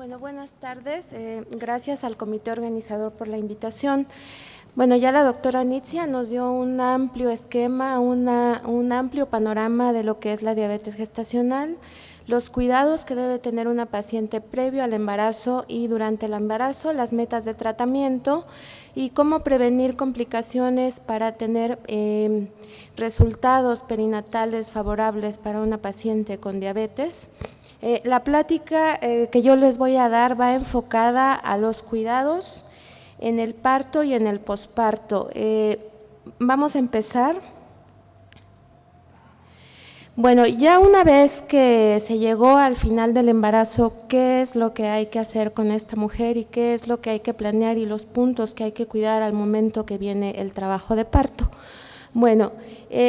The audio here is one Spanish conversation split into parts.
Bueno, buenas tardes. Gracias al comité organizador por la invitación. Bueno, ya la doctora Nitzia nos dio un amplio esquema, un amplio panorama de lo que es la diabetes gestacional, los cuidados que debe tener una paciente previo al embarazo y durante el embarazo, las metas de tratamiento y cómo prevenir complicaciones para tener resultados perinatales favorables para una paciente con diabetes. La plática que yo les voy a dar va enfocada a los cuidados en el parto y en el posparto. Vamos a empezar. Bueno, ya una vez que se llegó al final del embarazo, ¿qué es lo que hay que hacer con esta mujer y qué es lo que hay que planear y los puntos que hay que cuidar al momento que viene el trabajo de parto? Bueno,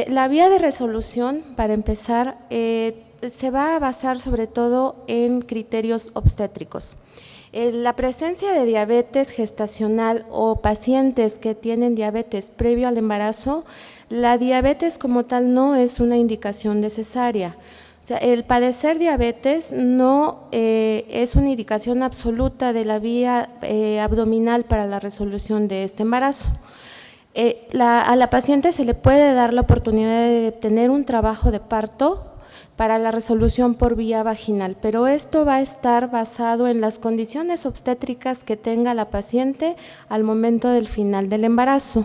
la vía de resolución, para empezar, se va a basar sobre todo en criterios obstétricos. La presencia de diabetes gestacional o pacientes que tienen diabetes previo al embarazo, la diabetes como tal no es una indicación de cesárea. O sea, el padecer diabetes no es una indicación absoluta de la vía abdominal para la resolución de este embarazo. A la paciente se le puede dar la oportunidad de tener un trabajo de parto para la resolución por vía vaginal, pero esto va a estar basado en las condiciones obstétricas que tenga la paciente al momento del final del embarazo.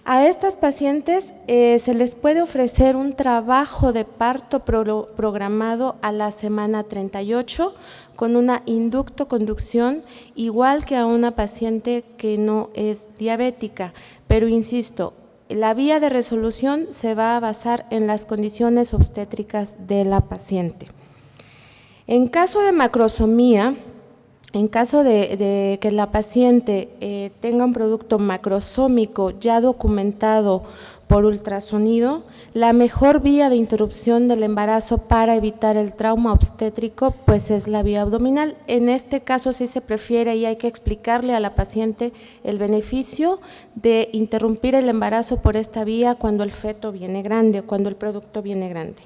A estas pacientes se les puede ofrecer un trabajo de parto programado a la semana 38 con una inducto-conducción, igual que a una paciente que no es diabética, pero insisto, la vía de resolución se va a basar en las condiciones obstétricas de la paciente. En caso de macrosomía, en caso de que la paciente tenga un producto macrosómico ya documentado por ultrasonido, la mejor vía de interrupción del embarazo para evitar el trauma obstétrico pues es la vía abdominal. En este caso sí se prefiere y hay que explicarle a la paciente el beneficio de interrumpir el embarazo por esta vía cuando el feto viene grande o cuando el producto viene grande.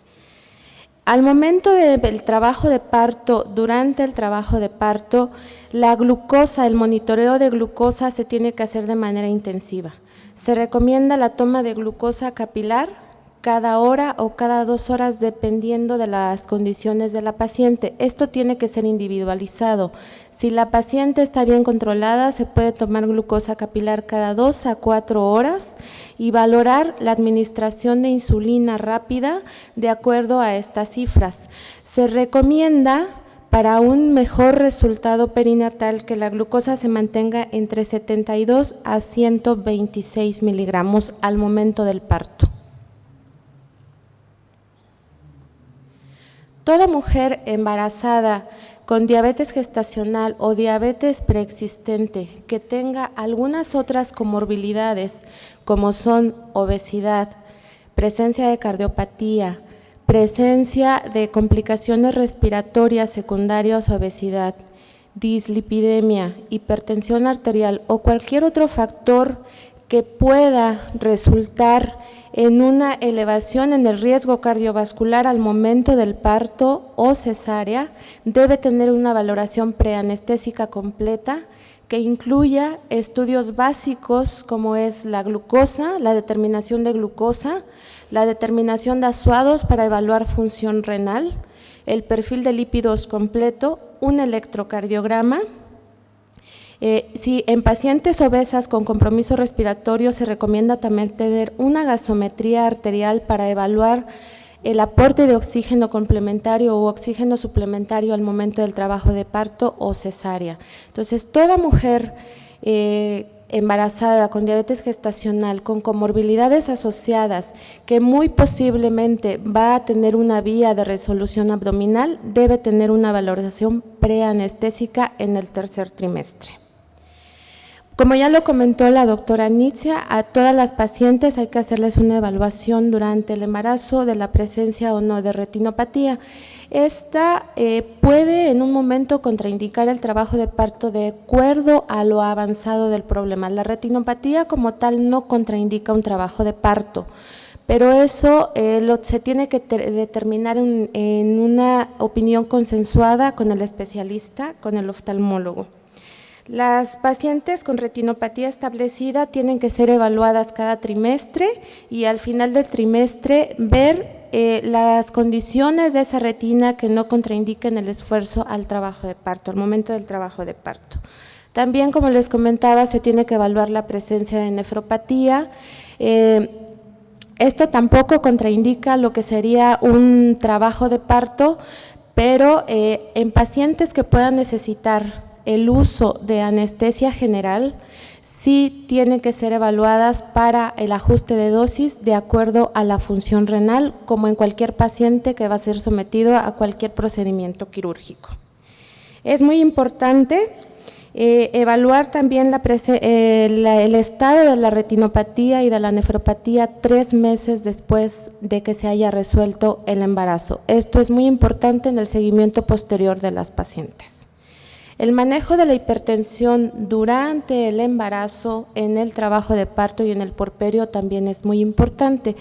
Al momento del trabajo de parto, durante el trabajo de parto, la glucosa, el monitoreo de glucosa se tiene que hacer de manera intensiva. Se recomienda la toma de glucosa capilar cada hora o cada 2 horas dependiendo de las condiciones de la paciente. Esto tiene que ser individualizado. Si la paciente está bien controlada, se puede tomar glucosa capilar cada 2 a 4 horas y valorar la administración de insulina rápida de acuerdo a estas cifras. Se recomienda para un mejor resultado perinatal que la glucosa se mantenga entre 72 a 126 miligramos al momento del parto. Toda mujer embarazada con diabetes gestacional o diabetes preexistente que tenga algunas otras comorbilidades como son obesidad, presencia de cardiopatía, presencia de complicaciones respiratorias secundarias a obesidad, dislipidemia, hipertensión arterial o cualquier otro factor que pueda resultar en una elevación en el riesgo cardiovascular al momento del parto o cesárea, debe tener una valoración preanestésica completa que incluya estudios básicos como es la glucosa, la determinación de glucosa, la determinación de asuados para evaluar función renal, el perfil de lípidos completo, un electrocardiograma. Si en pacientes obesas con compromiso respiratorio se recomienda también tener una gasometría arterial para evaluar el aporte de oxígeno complementario o oxígeno suplementario al momento del trabajo de parto o cesárea. Entonces, toda mujer embarazada con diabetes gestacional, con comorbilidades asociadas, que muy posiblemente va a tener una vía de resolución abdominal, debe tener una valoración preanestésica en el tercer trimestre. Como ya lo comentó la doctora Nitzia, a todas las pacientes hay que hacerles una evaluación durante el embarazo de la presencia o no de retinopatía. Esta puede en un momento contraindicar el trabajo de parto de acuerdo a lo avanzado del problema. La retinopatía como tal no contraindica un trabajo de parto, pero eso se tiene que determinar en una opinión consensuada con el especialista, con el oftalmólogo. Las pacientes con retinopatía establecida tienen que ser evaluadas cada trimestre y al final del trimestre ver las condiciones de esa retina que no contraindiquen el esfuerzo al trabajo de parto, al momento del trabajo de parto. También, como les comentaba, se tiene que evaluar la presencia de nefropatía. Esto tampoco contraindica lo que sería un trabajo de parto, pero en pacientes que puedan necesitar el uso de anestesia general, sí tienen que ser evaluadas para el ajuste de dosis de acuerdo a la función renal, como en cualquier paciente que va a ser sometido a cualquier procedimiento quirúrgico. Es muy importante evaluar también el estado de la retinopatía y de la nefropatía 3 meses después de que se haya resuelto el embarazo. Esto es muy importante en el seguimiento posterior de las pacientes. El manejo de la hipertensión durante el embarazo, en el trabajo de parto y en el puerperio también es muy importante.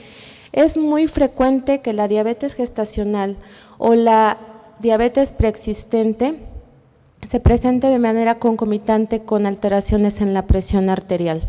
Es muy frecuente que la diabetes gestacional o la diabetes preexistente se presente de manera concomitante con alteraciones en la presión arterial.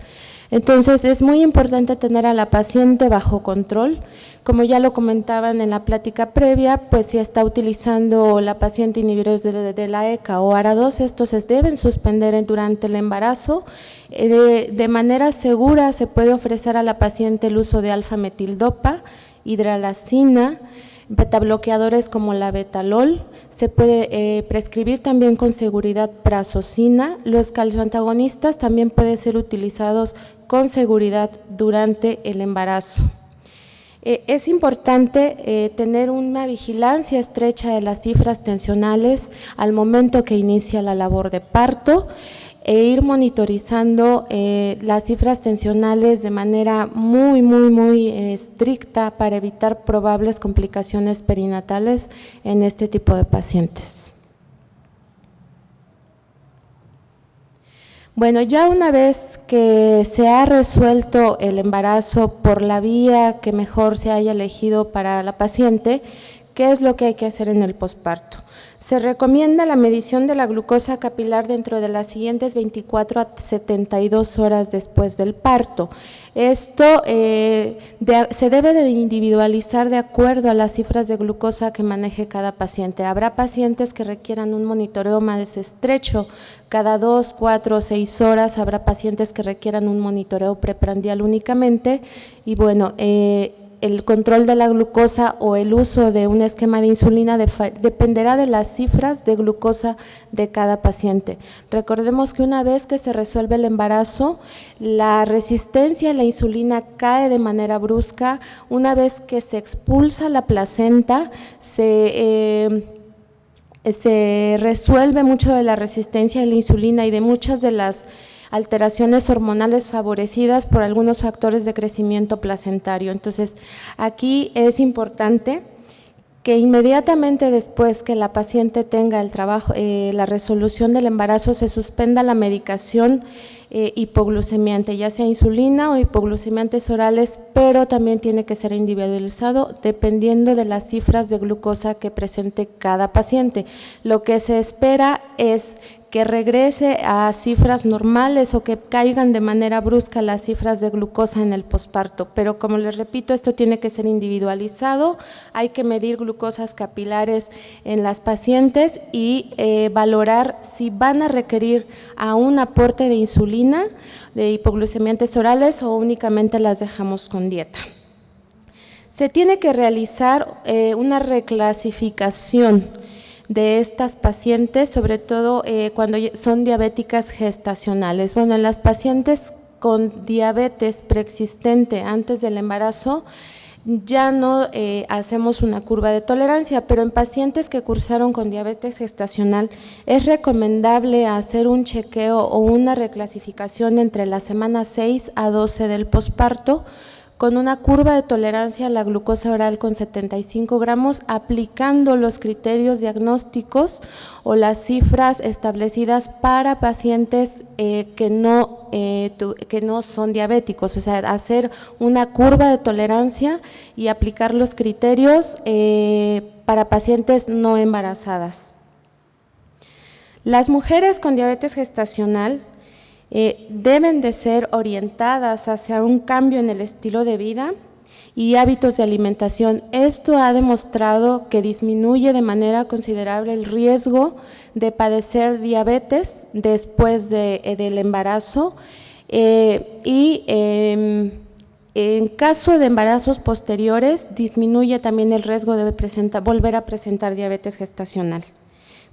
Entonces, es muy importante tener a la paciente bajo control. Como ya lo comentaban en la plática previa, pues si está utilizando la paciente inhibidores de la ECA o ARA2, estos se deben suspender durante el embarazo. De manera segura se puede ofrecer a la paciente el uso de alfa-metildopa, hidralazina, betabloqueadores como la betalol, se puede prescribir también con seguridad prazosina. Los calcioantagonistas también pueden ser utilizados con seguridad durante el embarazo. Es importante tener una vigilancia estrecha de las cifras tensionales al momento que inicia la labor de parto e ir monitorizando las cifras tensionales de manera muy estricta para evitar probables complicaciones perinatales en este tipo de pacientes. Bueno, ya una vez que se ha resuelto el embarazo por la vía que mejor se haya elegido para la paciente, ¿qué es lo que hay que hacer en el posparto? Se recomienda la medición de la glucosa capilar dentro de las siguientes 24 a 72 horas después del parto. Esto se debe de individualizar de acuerdo a las cifras de glucosa que maneje cada paciente. Habrá pacientes que requieran un monitoreo más estrecho cada 2, 4 o 6 horas, habrá pacientes que requieran un monitoreo preprandial únicamente y bueno, el control de la glucosa o el uso de un esquema de insulina dependerá de las cifras de glucosa de cada paciente. Recordemos que una vez que se resuelve el embarazo, la resistencia a la insulina cae de manera brusca. Una vez que se expulsa la placenta, se resuelve mucho de la resistencia a la insulina y de muchas de las alteraciones hormonales favorecidas por algunos factores de crecimiento placentario. Entonces, aquí es importante que inmediatamente después que la paciente tenga la resolución del embarazo, se suspenda la medicación hipoglucemiante, ya sea insulina o hipoglucemiantes orales, pero también tiene que ser individualizado dependiendo de las cifras de glucosa que presente cada paciente. Lo que se espera es que regrese a cifras normales o que caigan de manera brusca las cifras de glucosa en el posparto, pero como les repito, esto tiene que ser individualizado, hay que medir glucosas capilares en las pacientes y valorar si van a requerir a un aporte de insulina, de hipoglucemiantes orales o únicamente las dejamos con dieta. Se tiene que realizar una reclasificación de estas pacientes, sobre todo cuando son diabéticas gestacionales. Bueno, en las pacientes con diabetes preexistente antes del embarazo ya no hacemos una curva de tolerancia, pero en pacientes que cursaron con diabetes gestacional es recomendable hacer un chequeo o una reclasificación entre la semana 6 a 12 del posparto, con una curva de tolerancia a la glucosa oral con 75 gramos, aplicando los criterios diagnósticos o las cifras establecidas para pacientes que no que no son diabéticos, o sea, hacer una curva de tolerancia y aplicar los criterios para pacientes no embarazadas. Las mujeres con diabetes gestacional deben de ser orientadas hacia un cambio en el estilo de vida y hábitos de alimentación. Esto ha demostrado que disminuye de manera considerable el riesgo de padecer diabetes después del embarazo y en caso de embarazos posteriores disminuye también el riesgo de volver a presentar diabetes gestacional.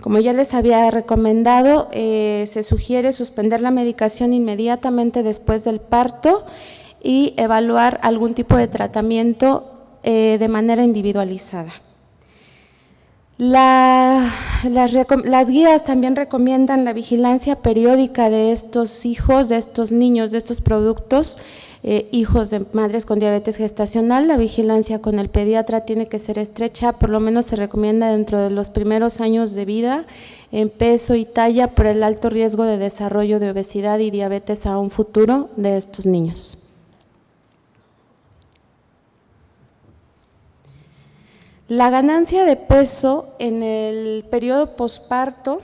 Como ya les había recomendado, se sugiere suspender la medicación inmediatamente después del parto y evaluar algún tipo de tratamiento de manera individualizada. Las guías también recomiendan la vigilancia periódica de estos hijos, de estos niños, de estos productos, hijos de madres con diabetes gestacional. La vigilancia con el pediatra tiene que ser estrecha, por lo menos se recomienda dentro de los primeros años de vida, en peso y talla, por el alto riesgo de desarrollo de obesidad y diabetes a un futuro de estos niños. La ganancia de peso en el periodo posparto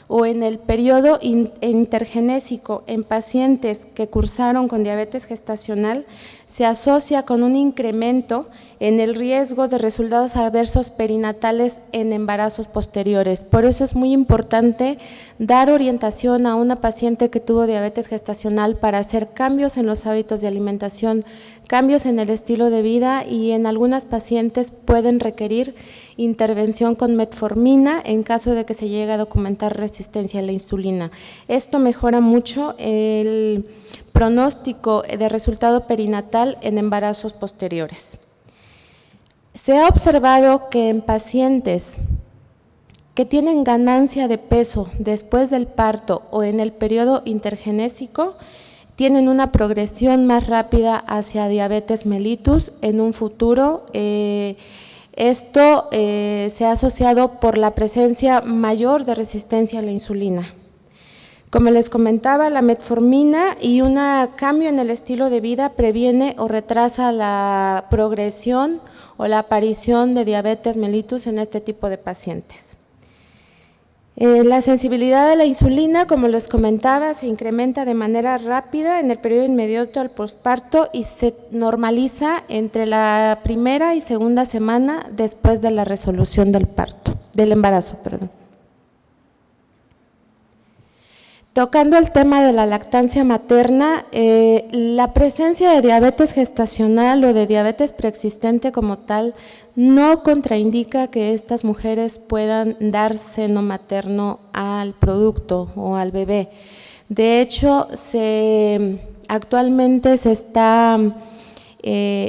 o en el periodo intergenésico en pacientes que cursaron con diabetes gestacional se asocia con un incremento en el riesgo de resultados adversos perinatales en embarazos posteriores. Por eso es muy importante dar orientación a una paciente que tuvo diabetes gestacional para hacer cambios en los hábitos de alimentación, cambios en el estilo de vida, y en algunas pacientes pueden requerir intervención con metformina en caso de que se llegue a documentar resistencia a la insulina. Esto mejora mucho el pronóstico de resultado perinatal en embarazos posteriores. Se ha observado que en pacientes que tienen ganancia de peso después del parto o en el periodo intergenésico tienen una progresión más rápida hacia diabetes mellitus en un futuro. Esto se ha asociado por la presencia mayor de resistencia a la insulina. Como les comentaba, la metformina y un cambio en el estilo de vida previene o retrasa la progresión o la aparición de diabetes mellitus en este tipo de pacientes. La sensibilidad a la insulina, como les comentaba, se incrementa de manera rápida en el periodo inmediato al posparto y se normaliza entre la primera y segunda semana después de la resolución del embarazo. Tocando el tema de la lactancia materna, la presencia de diabetes gestacional o de diabetes preexistente como tal no contraindica que estas mujeres puedan dar seno materno al producto o al bebé. De hecho, actualmente se está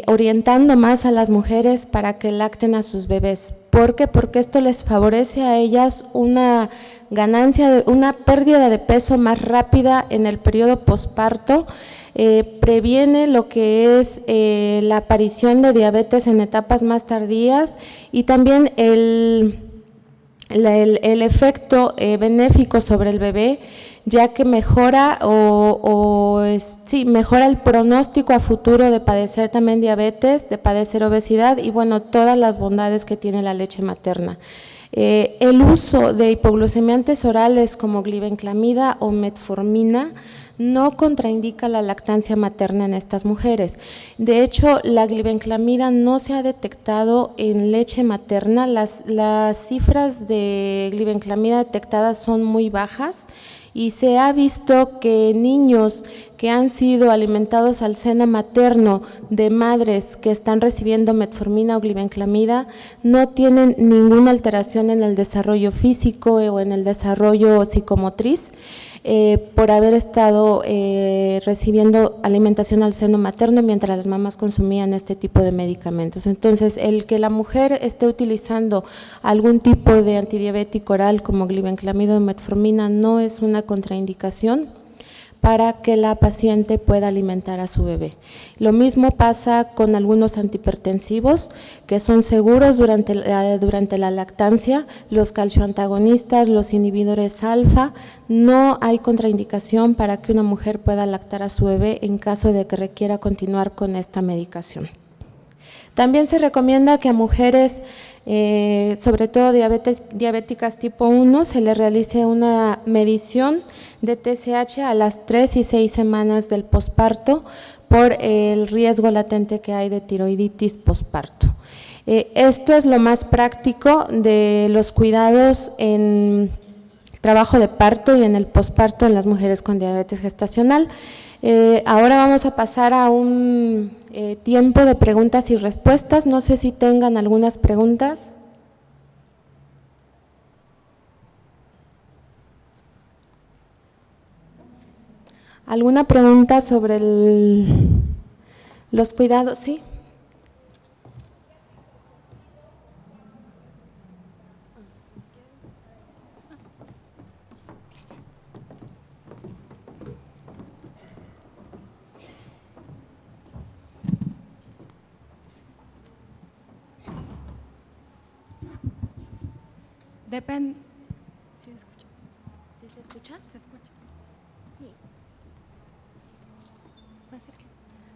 orientando más a las mujeres para que lacten a sus bebés. ¿Por qué? Porque esto les favorece a ellas una pérdida de peso más rápida en el periodo posparto, previene lo que es la aparición de diabetes en etapas más tardías y también el efecto benéfico sobre el bebé, ya que mejora mejora el pronóstico a futuro de padecer también diabetes, de padecer obesidad y bueno, todas las bondades que tiene la leche materna. El uso de hipoglucemiantes orales como glibenclamida o metformina no contraindica la lactancia materna en estas mujeres. De hecho, la glibenclamida no se ha detectado en leche materna, las cifras de glibenclamida detectadas son muy bajas y se ha visto que niños que han sido alimentados al seno materno de madres que están recibiendo metformina o glibenclamida no tienen ninguna alteración en el desarrollo físico o en el desarrollo psicomotriz por haber estado recibiendo alimentación al seno materno mientras las mamás consumían este tipo de medicamentos. Entonces, el que la mujer esté utilizando algún tipo de antidiabético oral como glibenclamida o metformina no es una contraindicación para que la paciente pueda alimentar a su bebé. Lo mismo pasa con algunos antihipertensivos que son seguros durante la lactancia, los calcioantagonistas, los inhibidores alfa. No hay contraindicación para que una mujer pueda lactar a su bebé en caso de que requiera continuar con esta medicación. También se recomienda que a mujeres, sobre todo diabéticas tipo 1, se les realice una medición de TSH a las 3 y 6 semanas del posparto por el riesgo latente que hay de tiroiditis posparto. Esto es lo más práctico de los cuidados en trabajo de parto y en el posparto en las mujeres con diabetes gestacional. Ahora vamos a pasar a un tiempo de preguntas y respuestas. No sé si tengan algunas preguntas. ¿Alguna pregunta sobre los cuidados? Sí. Depende. ¿Sí se escucha? ¿Sí se escucha? Se escucha. Sí.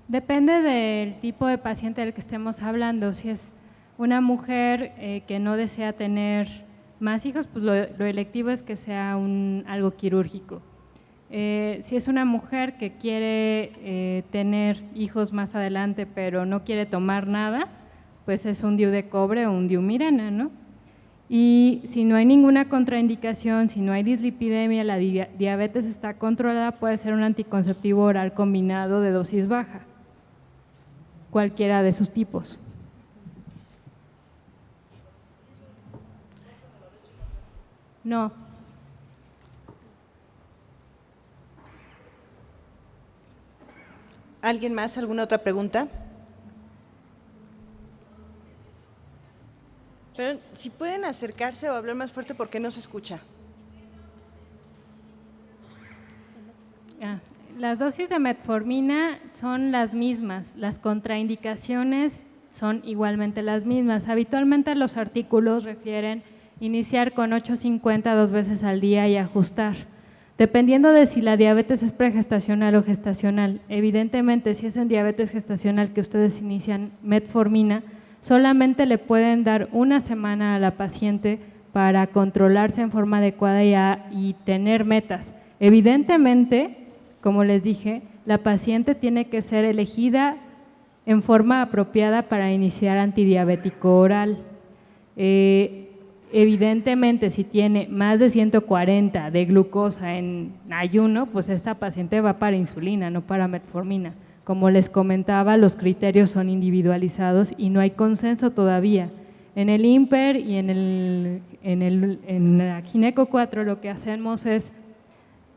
Depende del tipo de paciente del que estemos hablando. Si es una mujer que no desea tener más hijos, pues lo electivo es que sea algo quirúrgico. Si es una mujer que quiere tener hijos más adelante, pero no quiere tomar nada, pues es un DIU de cobre o un DIU Mirena, ¿no? Y si no hay ninguna contraindicación, si no hay dislipidemia, la diabetes está controlada, puede ser un anticonceptivo oral combinado de dosis baja, cualquiera de sus tipos. No. ¿Alguien más? ¿Alguna otra pregunta? Pero si pueden acercarse o hablar más fuerte porque no se escucha. Las dosis de metformina son las mismas, las contraindicaciones son igualmente las mismas. Habitualmente los artículos refieren iniciar con 850 2 veces al día y ajustar, dependiendo de si la diabetes es pregestacional o gestacional. Evidentemente, si es en diabetes gestacional que ustedes inician metformina, solamente le pueden dar una semana a la paciente para controlarse en forma adecuada y tener metas. Evidentemente, como les dije, la paciente tiene que ser elegida en forma apropiada para iniciar antidiabético oral. Evidentemente, si tiene más de 140 de glucosa en ayuno, pues esta paciente va para insulina, no para metformina. Como les comentaba, los criterios son individualizados y no hay consenso todavía. En el INPER y en la Gineco 4 lo que hacemos es,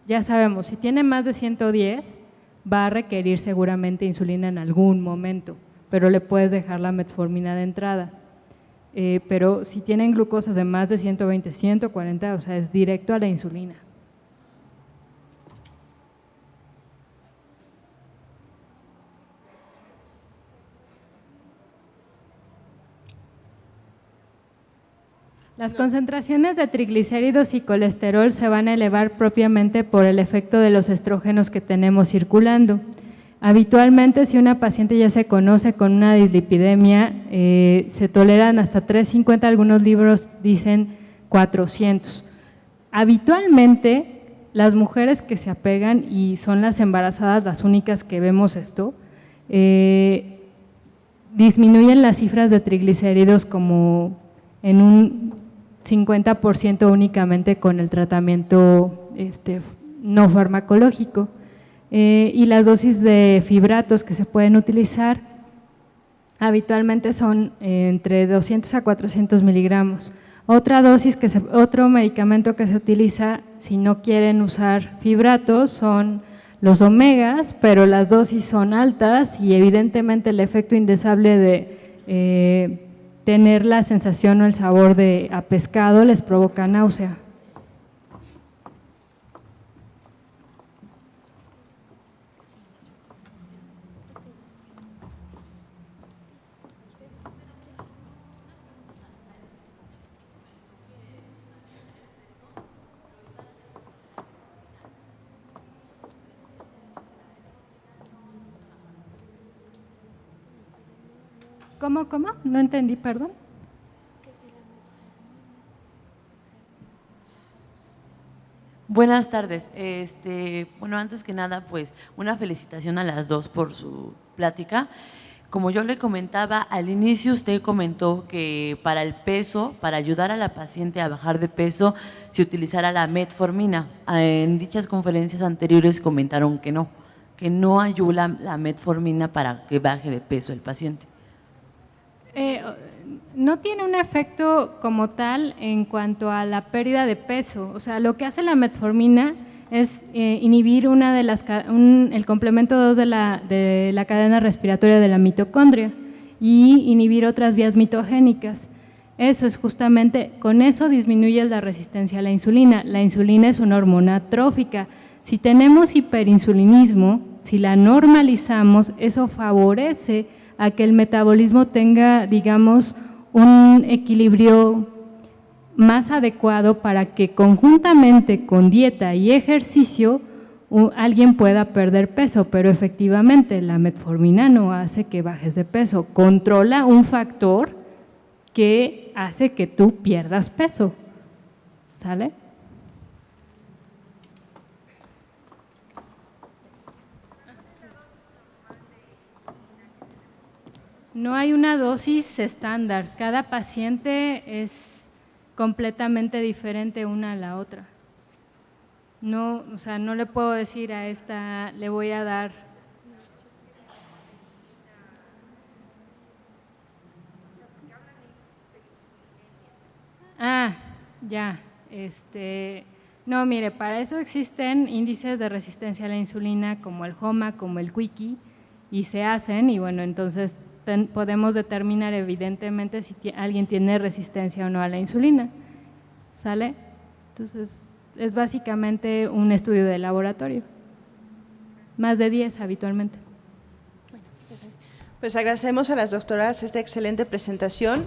ya sabemos, si tiene más de 110, va a requerir seguramente insulina en algún momento, pero le puedes dejar la metformina de entrada. Pero si tienen glucosas de más de 120, 140, o sea, es directo a la insulina. Las concentraciones de triglicéridos y colesterol se van a elevar propiamente por el efecto de los estrógenos que tenemos circulando. Habitualmente, si una paciente ya se conoce con una dislipidemia, se toleran hasta 350, algunos libros dicen 400. Habitualmente, las mujeres que se apegan, y son las embarazadas las únicas que vemos esto, disminuyen las cifras de triglicéridos como en un 50% únicamente con el tratamiento no farmacológico. Y las dosis de fibratos que se pueden utilizar habitualmente son entre 200 a 400 miligramos. Otro medicamento que se utiliza si no quieren usar fibratos son los omegas, pero las dosis son altas y evidentemente el efecto indesable de tener la sensación o el sabor a pescado les provoca náusea. ¿Cómo? No entendí, perdón. Buenas tardes. Bueno, antes que nada, pues una felicitación a las dos por su plática. Como yo le comentaba, al inicio usted comentó que para el peso, para ayudar a la paciente a bajar de peso, se utilizara la metformina. En dichas conferencias anteriores comentaron que no ayuda la metformina para que baje de peso el paciente. No tiene un efecto como tal en cuanto a la pérdida de peso. O sea, lo que hace la metformina es inhibir el complemento 2 de la cadena respiratoria de la mitocondria y inhibir otras vías mitogénicas. Eso es justamente, con eso disminuye la resistencia a la insulina. La insulina es una hormona trófica. Si tenemos hiperinsulinismo, si la normalizamos, eso favorece a que el metabolismo tenga, digamos, un equilibrio más adecuado para que conjuntamente con dieta y ejercicio alguien pueda perder peso, pero efectivamente la metformina no hace que bajes de peso, controla un factor que hace que tú pierdas peso, ¿sale? No hay una dosis estándar, cada paciente es completamente diferente una a la otra. No, o sea, no le puedo decir a esta le voy a dar. Ya, no, mire, para eso existen índices de resistencia a la insulina como el HOMA, como el QICI, y se hacen, y bueno, entonces podemos determinar evidentemente si alguien tiene resistencia o no a la insulina, ¿sale? Entonces, es básicamente un estudio de laboratorio, más de 10 habitualmente. Pues agradecemos a las doctoras esta excelente presentación.